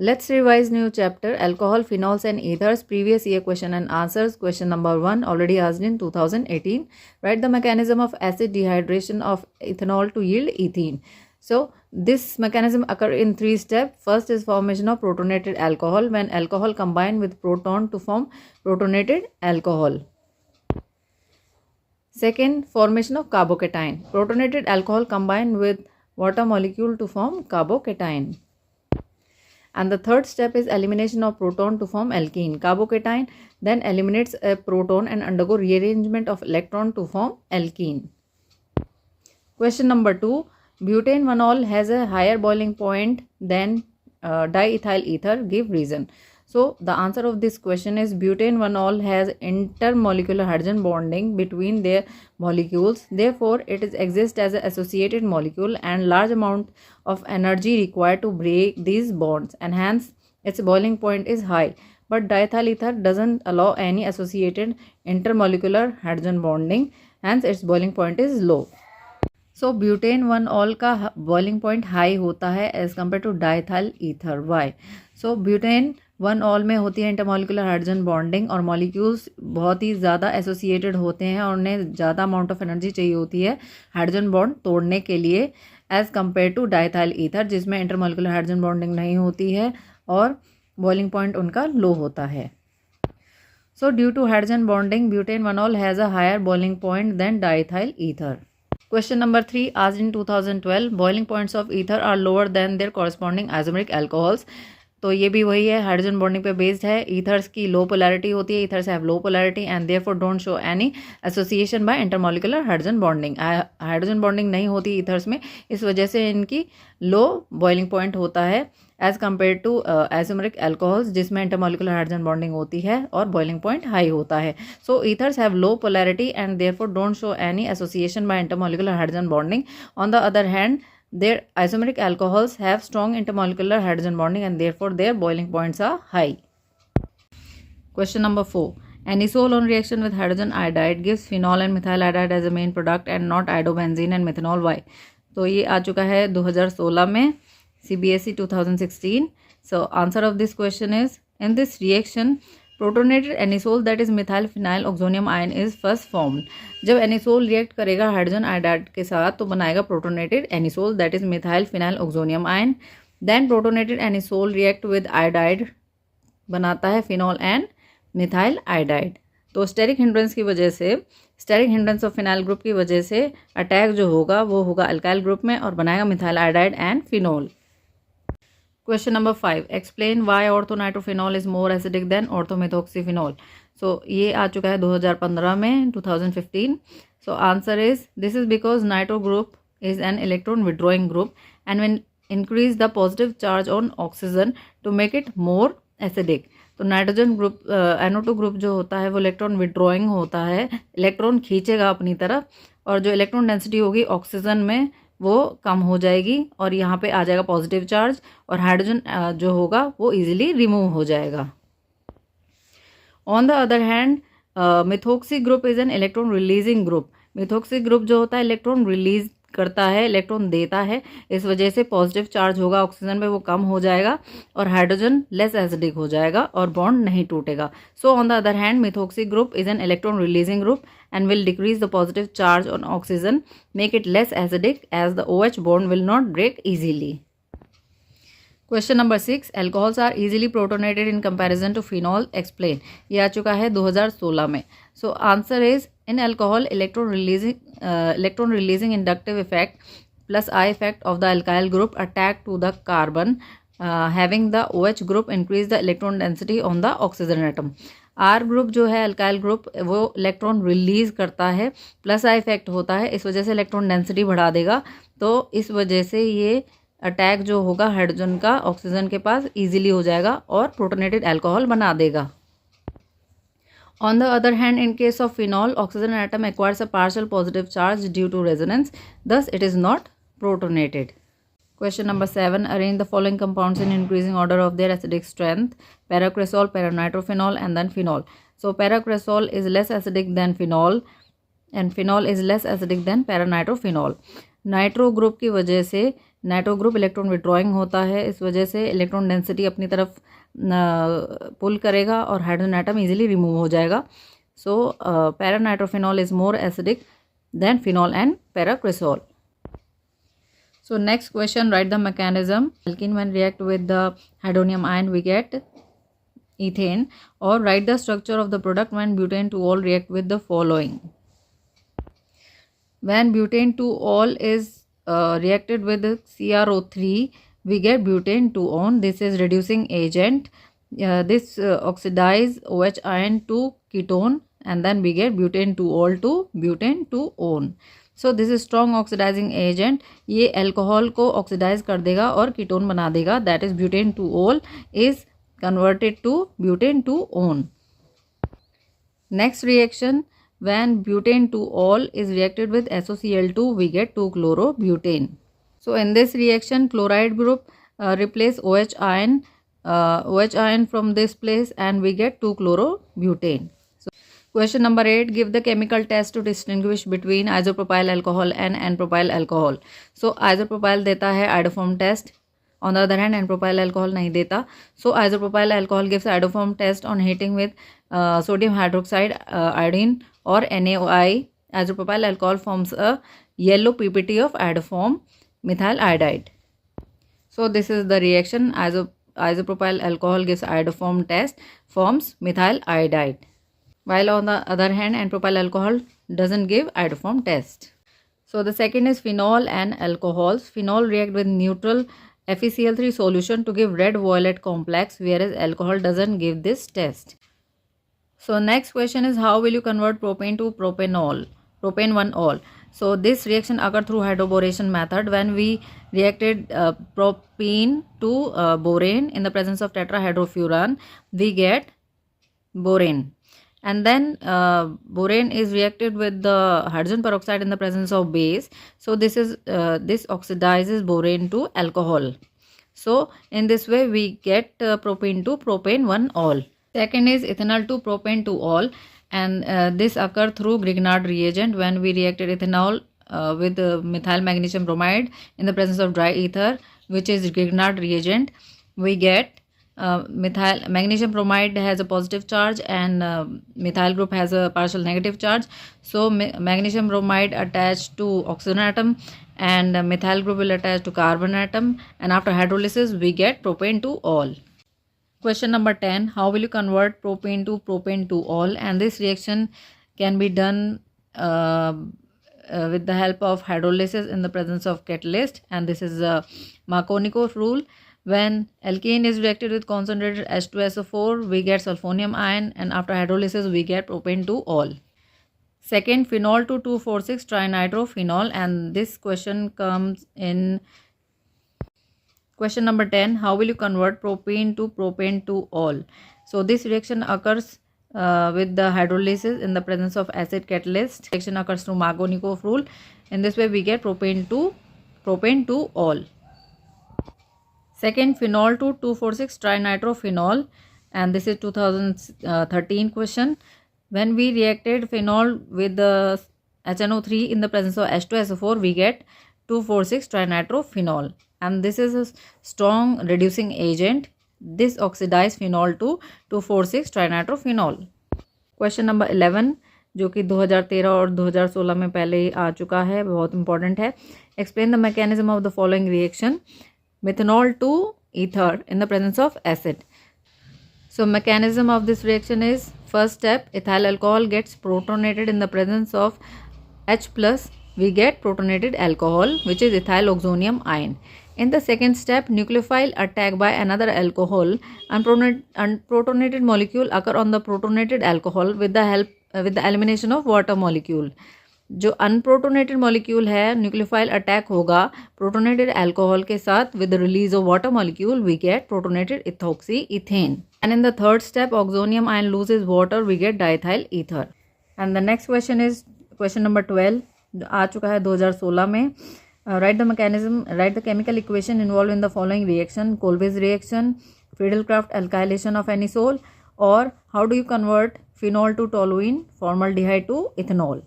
Let's revise new chapter, alcohol, phenols and ethers, previous year question and answers. Question number 1 already asked in 2018. Write the mechanism of acid dehydration of ethanol to yield ethene. So this mechanism occur in 3 steps. First is formation of protonated alcohol, when alcohol combine with proton to form protonated alcohol. Second, formation of carbocation. Protonated alcohol combine with water molecule to form carbocation. And the third step is elimination of proton to form alkene. Carbocation then eliminates a proton and undergo rearrangement of electron to form alkene. Question number 2. Butane 1-ol has a higher boiling point than diethyl ether. Give reason. So the answer of this question is butane 1-ol has intermolecular hydrogen bonding between their molecules. Therefore, it exists as an associated molecule and large amount of energy required to break these bonds, and hence its boiling point is high. But diethyl ether doesn't allow any associated intermolecular hydrogen bonding, hence its boiling point is low. So butane 1-ol का boiling point high होता है as compared to diethyl ether. Why? So butane 1-ol में होती है intermolecular hydrogen bonding और molecules बहुत ही ज़्यादा associated होते हैं और उन्हें ज़्यादा अमाउंट ऑफ एनर्जी चाहिए होती है हाइड्रोजन बॉन्ड तोड़ने के लिए as compare to diethyl ether, जिसमें इंटरमोलिकुलर हाइड्रोजन बॉन्डिंग नहीं होती है और बॉइलिंग पॉइंट उनका लो होता है. So due to hydrogen bonding butane 1-ol has a higher boiling point than diethyl ether. Question number 3 asked in 2012. Boiling points of ether are lower than their corresponding isomeric alcohols. तो ये भी वही है, hydrogen bonding पे based है. Ethers की low polarity होती है, ethers have low polarity and therefore don't show any association by intermolecular hydrogen bonding. Hydrogen bonding नहीं होती ईथर्स में, इस वजह से इनकी लो बॉइलिंग पॉइंट होता है as compare to isomeric alcohols, जिसमें इंटरमोलिकुलर हाइड्रोजन बॉन्डिंग होती है और बॉइलिंग पॉइंट हाई होता है. So ethers have low polarity and therefore don't show any association by intermolecular hydrogen bonding. On the other hand, their isomeric alcohols have strong intermolecular hydrogen bonding and therefore their boiling points are high. Question number 4. Anisole on reaction with hydrogen iodide gives phenol and methyl iodide as a main product and not iodobenzene and methanol. Why? तो ये आ चुका है 2016 में, CBSE 2016. So answer of this question is, in this reaction protonated anisole that is methyl phenyl oxonium ion is first formed. जब anisole react करेगा hydrogen iodide के साथ तो बनाएगा protonated anisole that is methyl phenyl oxonium ion. Then protonated anisole react with iodide बनाता है phenol and methyl iodide. तो steric hindrance की वजह से, steric hindrance of phenyl group की वजह से अटैक जो होगा वो होगा अल्काइल ग्रुप में और बनाएगा methyl iodide and phenol. Question number 5. Explain why orthonitrophenol is more acidic than orthomethoxyphenol. So ये आ चुका है 2015 में, 2015. So answer is, this is because nitro group is an electron withdrawing group and when increase the positive charge on oxygen to make it more acidic. तो nitrogen group NO2 group जो होता है वो electron withdrawing होता है, electron खींचेगा अपनी तरफ और जो इलेक्ट्रॉन डेंसिटी होगी ऑक्सीजन में वो कम हो जाएगी और यहाँ पे आ जाएगा पॉजिटिव चार्ज और हाइड्रोजन जो होगा वो इजीली रिमूव हो जाएगा. On the other hand methoxy group is an electron releasing group. Methoxy group जो होता है इलेक्ट्रॉन रिलीज करता है, इलेक्ट्रॉन देता है, इस वजह से पॉजिटिव चार्ज होगा ऑक्सीजन में वो कम हो जाएगा और हाइड्रोजन लेस एसिडिक हो जाएगा और बॉन्ड नहीं टूटेगा. So on the other hand methoxy group is an electron releasing group and will decrease the positive charge on oxygen, make it less acidic as the OH bond will not break easily. Question number 6. Alcohols are easily protonated in comparison to phenol. Explain. ये आ चुका है 2016 में. So answer is, in alcohol electron releasing inductive effect plus I effect of the alkyl group attack to the carbon having the OH group increase the electron density on the oxygen atom. R group जो है alkyl group वो electron release करता है, plus I effect होता है, इस वजह से इलेक्ट्रॉन डेंसिटी बढ़ा देगा. तो इस वजह से ये अटैक जो होगा हाइड्रोजन का ऑक्सीजन के पास इजीली हो जाएगा और प्रोटोनेटेड अल्कोहल बना देगा. On the other hand in case of phenol oxygen atom acquires a partial positive charge due to resonance, thus it is not protonated. Question number 7. Arrange the following compounds in increasing order of their acidic strength: paracresol, paranitrophenol, and then phenol. So paracresol is less acidic than phenol and phenol is less acidic than paranitrophenol. Nitro group की वजह से nitro group electron withdrawing होता है, इस वजह से electron density अपनी तरफ पुल करेगा और हाइड्रोजन एटम इजीली रिमूव हो जाएगा. So paranitrophenol is more acidic than phenol and paracresol. So next question, write the mechanism. Alkene when react with the hydronium ion we get ethane, or write the structure of the product when butane 2-ol react with the following. When butane 2-ol is reacted with CrO3 we get butane 2-on. This is reducing agent. This oxidize OH ion to ketone and then we get butane 2-ol to butane 2-on. So this is strong oxidising agent. ये alcohol को oxidise कर देगा और ketone बना देगा. That is butane 2-ol is converted to butane 2-on. Next reaction, when butane 2-ol is reacted with SOCl2 we get 2-chlorobutane. So in this reaction chloride group replace OH ion from this place and we get 2-chlorobutane. Question number 8, give the chemical test to distinguish between isopropyl alcohol and n-propyl alcohol. So isopropyl देता है iodoform test, on the other hand n-propyl alcohol नहीं देता. So isopropyl alcohol gives iodoform test on heating with sodium hydroxide iodine or NaOI. Isopropyl alcohol forms a yellow PPT of iodoform methyl iodide. So this is the reaction. Isopropyl alcohol gives iodoform test, forms methyl iodide, while on the other hand n-propyl alcohol doesn't give iodoform test. So the second is phenol and alcohols. Phenol react with neutral FeCl3 solution to give red violet complex, whereas alcohol doesn't give this test. So next question is, how will you convert propane to propanol, propane 1-ol? So this reaction occur through hydroboration method. When we reacted propene to borane in the presence of tetrahydrofuran, we get borane. And then borane is reacted with the hydrogen peroxide in the presence of base. So this oxidizes borane to alcohol. So in this way we get propane to propane 1-ol. Second is ethanol to propane 2-ol, and this occur through Grignard reagent. When we reacted ethanol with methyl magnesium bromide in the presence of dry ether, which is Grignard reagent, we get magnesium bromide has a positive charge and methyl group has a partial negative charge. So magnesium bromide attached to oxygen atom and methyl group will attach to carbon atom, and after hydrolysis we get propane 2-ol. Question number 10, how will you convert propane to propane 2-ol? And this reaction can be done with the help of hydrolysis in the presence of catalyst, and this is Markovnikov rule. When alkene is reacted with concentrated H2SO4 we get sulfonium ion, and after hydrolysis we get propane 2-ol. Second, phenol to 2,4,6 trinitrophenol, and this question comes in question number 10, how will you convert propane to propane 2-ol? So this reaction occurs with the hydrolysis in the presence of acid catalyst. Reaction occurs through Markovnikov rule. In this way we get propane 2-ol. Second, phenol to 2,4,6 trinitrophenol, and this is 2013 question. When we reacted phenol with the HNO3 in the presence of H2SO4 we get 2,4,6 trinitrophenol, and this is a strong reducing agent. This oxidized phenol to 2,4,6 trinitrophenol. Question number 11, जो कि 2013 और 2016 में पहले ही आ चुका है, बहुत important है. Explain the mechanism of the following reaction. Methanol to ether in the presence of acid. So mechanism of this reaction is, first step, ethyl alcohol gets protonated in the presence of H+, we get protonated alcohol which is ethyl oxonium ion. In the second step, nucleophile attack by another alcohol, unprotonated molecule occur on the protonated alcohol with the elimination of water molecule. जो unprotonated molecule है nucleophile attack होगा protonated alcohol के साथ with release of water molecule we get protonated ethoxy ethane. And in the third step oxonium ion loses water we get diethyl ether. And the next question is question number 12, आ चुका है 2016 में. Write the mechanism, write the chemical equation involve in the following reaction. Kolbe's reaction, Friedel Craft alkylation of anisole, और how do you convert phenol to toluene, formaldehyde to ethanol.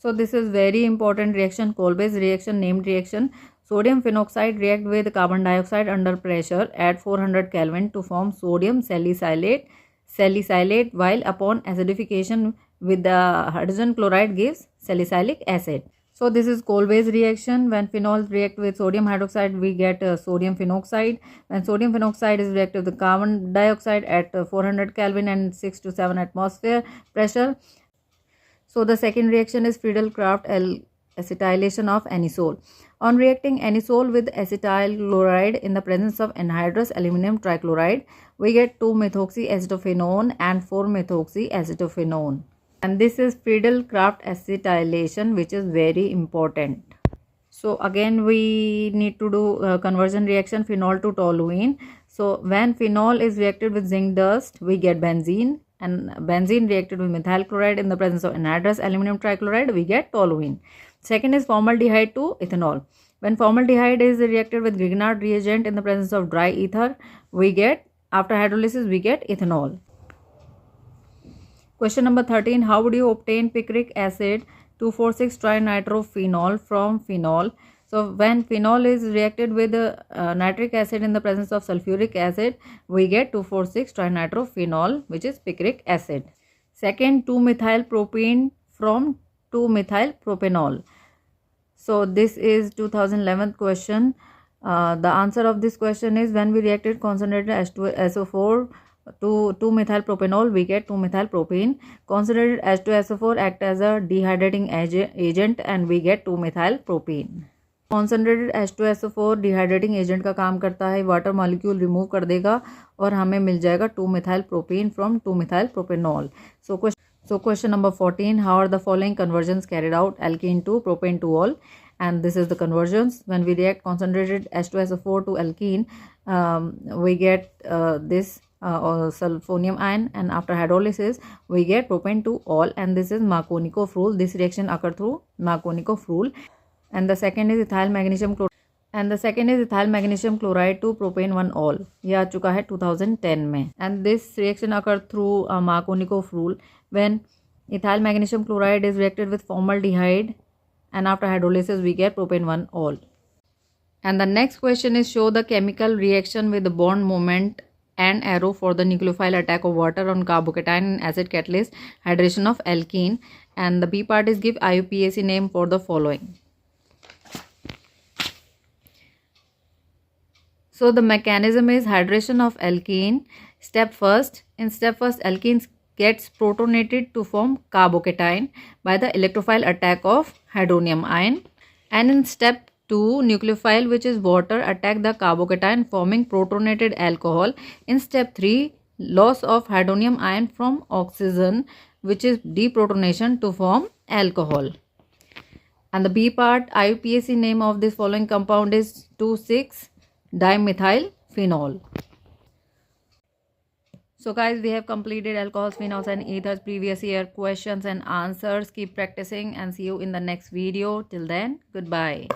So this is very important reaction, Kolbe's reaction, named reaction. Sodium phenoxide react with carbon dioxide under pressure at 400 Kelvin to form sodium salicylate, while upon acidification with the hydrogen chloride gives salicylic acid. So this is Kolbe's reaction. When phenols react with sodium hydroxide, we get sodium phenoxide. When sodium phenoxide is reacted with carbon dioxide at 400 Kelvin and 6 to 7 atmosphere pressure. So the second reaction is Friedel-Crafts acetylation of anisole. On reacting anisole with acetyl chloride in the presence of anhydrous aluminum trichloride, we get 2-methoxyacetophenone and 4-methoxyacetophenone. And this is Friedel-Crafts acetylation, which is very important. So again we need to do conversion reaction phenol to toluene. So when phenol is reacted with zinc dust, we get benzene, and benzene reacted with methyl chloride in the presence of anhydrous aluminum trichloride, we get toluene. Second is formaldehyde to ethanol. When formaldehyde is reacted with Grignard reagent in the presence of dry ether, we get, after hydrolysis, we get ethanol. Question number 13. How would you obtain picric acid 2,4,6-trinitrophenol from phenol? So when phenol is reacted with nitric acid in the presence of sulfuric acid, we get 2,4,6-trinitrophenol, which is picric acid. Second, 2-methylpropene from 2-methylpropanol. So this is 2011 question. The answer of this question is, when we reacted concentrated H2SO4 to 2-methylpropanol, we get 2-methylpropene. Concentrated H2SO4 act as a dehydrating agent and we get 2-methylpropene. Concentrated H2SO4 dehydrating agent का काम करता है, water molecule remove कर देगा और हमें मिल जाएगा 2-methylpropene from 2-methylpropanol. So question number 14. How are the following conversions carried out? Alkene to propane to all. And this is the conversions. When we react concentrated H2SO4 to alkene, we get this sulfonium ion, and after hydrolysis we get propane to all, and this is Markovnikov rule. This reaction occurs through Markovnikov rule. And the second is ethyl magnesium chloride to propane 1 all. ये आ चुका है 2010 में. And this reaction occurs through Markovnikov rule. When ethyl magnesium chloride is reacted with formaldehyde and after hydrolysis we get propane 1 all. And the next question is, show the chemical reaction with the bond moment and arrow for the nucleophile attack of water on carbocation and acid catalyst hydration of alkene. And the B part is, give IUPAC name for the following. So the mechanism is hydration of alkene. In step first, alkene gets protonated to form carbocation by the electrophile attack of hydronium ion. And in step 2, nucleophile, which is water, attack the carbocation forming protonated alcohol. In step 3, loss of hydronium ion from oxygen, which is deprotonation to form alcohol. And the B part, IUPAC name of this following compound is 2,6-dimethylphenol. So guys, we have completed alcohols, phenols and ethers previous year questions and answers. Keep practicing and see you in the next video. Till then, goodbye.